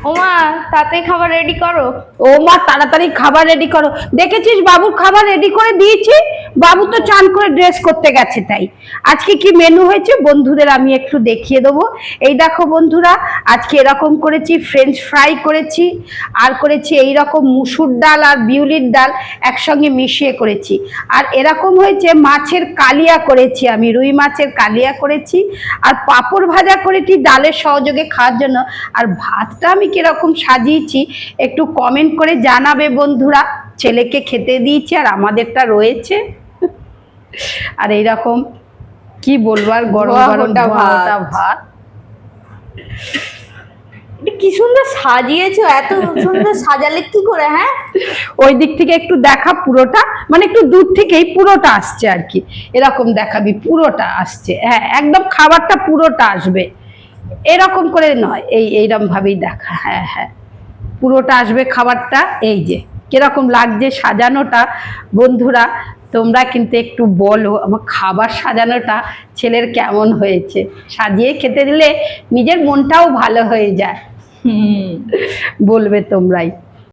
ওমা তাড়াতাড়ি খাবার রেডি করো। ও মা তাড়াতাড়ি খাবার রেডি করো। দেখেছিস বাবুর খাবার রেডি করে দিয়েছি, বাবু তো চান করে ড্রেস করতে গেছে। তাই আজকে কি মেনু হয়েছে বন্ধুদের আমি একটু দেখিয়ে দেবো। এই দেখো বন্ধুরা, আজকে এরকম করেছি, ফ্রেঞ্চ ফ্রাই করেছি, আর করেছি এই রকম মুসুর ডাল আর বিউলির ডাল একসঙ্গে মিশিয়ে করেছি। আর এরকম হয়েছে মাছের কালিয়া করেছি, আমি রুই মাছের কালিয়া করেছি, আর পাঁপড় ভাজা করেছি ডালের সহযোগে খাওয়ার জন্য। আর ভাতটা আমি কিরকম সাজিয়েছি একটু কমেন্ট করে জানাবে বন্ধুরা। ছেলেকে খেতে দিয়েছি আর আমাদেরটা রয়েছে। আর এইরকম কি বলবো, আর গরম গরম ভাত। কি সুন্দর সাজিয়েছো, এত সুন্দর সাজালে কি করে? হ্যাঁ, ওই দিক থেকে একটু দেখা পুরোটা, মানে একটু দূর থেকেই পুরোটা আসছে আর কি। এরকম দেখাবি পুরোটা আসছে, হ্যাঁ একদম খাবারটা পুরোটা আসবে, এরকম করে নয়, এইরকম ভাবেই দেখা। হ্যাঁ হ্যাঁ, পুরোটা আসবে খাবারটা। এই যে কিরকম লাগছে সাজানোটা বন্ধুরা, তোমরা কিন্তু একটু বলো আমার খাবার সাজানোটা ছেলের কেমন হয়েছে। সাজিয়ে খেতে দিলে নিজের মনটাও ভালো হয়ে যায়। বলবে তোমরাই।